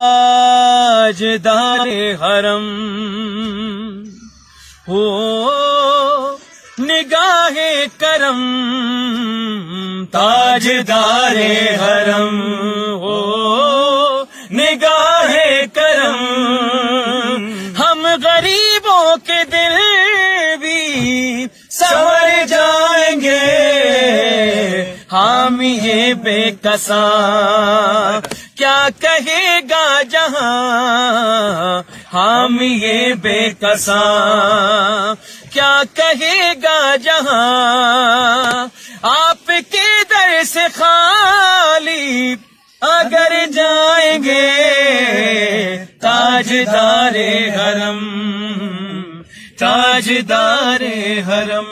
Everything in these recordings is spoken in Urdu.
تاجدار حرم ہو نگاہ کرم، تاجدار حرم ہو نگاہ کرم، ہم غریبوں کے دل بھی سنور جائیں گے، حامی بے کساں کیا کہے گا جہاں، حامی بے کساں کیا کہے گا جہاں، آپ کے در سے خالی اگر جائیں گے، تاجدار حرم، تاجدار حرم۔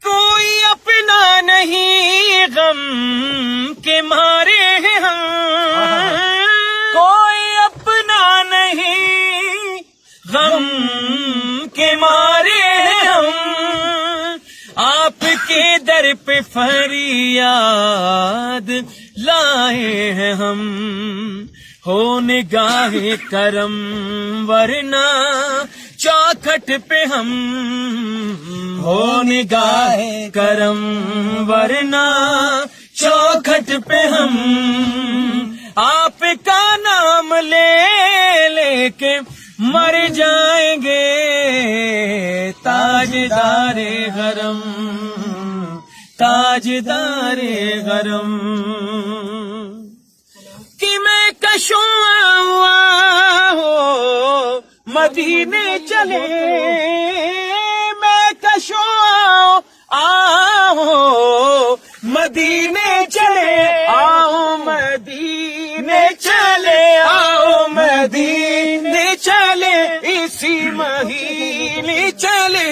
کوئی اپنا نہیں غم کے مارے ہیں ہم، کوئی اپنا نہیں غم کے مارے ہیں ہم، آپ کے در پہ فریاد لائے ہیں ہم، ہو نگاہ کرم ورنہ چوکھٹ پہ ہم، ہو نگاہ کرم ورنہ چوکھٹ پہ ہم، آپ کا نام لے لے کے مر جائیں گے، تاجدار حرم، تاجدار حرم۔ کہ میں کشوں ہوا ہو مدینے چلے، میں کشوں آؤ مدینے چلے، آؤ مدینے چلے، آؤ مدینے چلے، اسی مہینے چلے،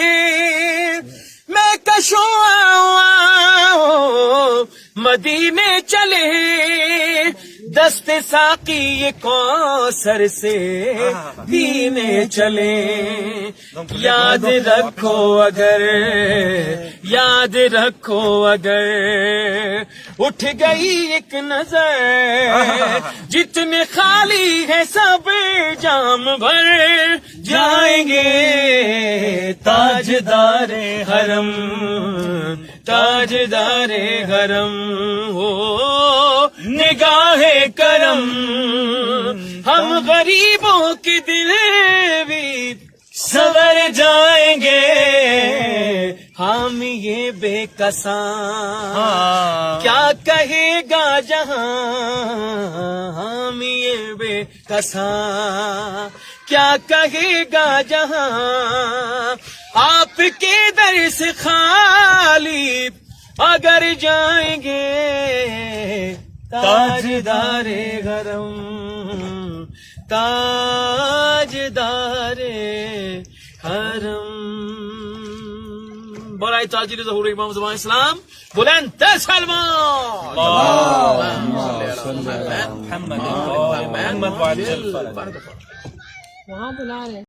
میں کشوں آؤ مدینے چلے، دست ساقی یہ کوثر سے پینے چلے، یاد رکھو اگر، یاد رکھو اگر اٹھ گئی ایک نظر، جتنے خالی ہے سب جام بھر جائیں گے، تاجدار حرم، تاجدار حرم ہو نگاہ کرم، ہم غریبوں کے دل بھی سنور جائیں گے، حامی یہ بے کساں کیا کہے گا جہاں، حامی یہ بے کساں کیا کہے گا جہاں، آپ کے در سے خالی اگر جائیں گے، تاجدار حرم، تاجدار حرم۔ بولائے تاجر ظہور امام زمان اسلام بلند سلمان، وہاں بلا رہے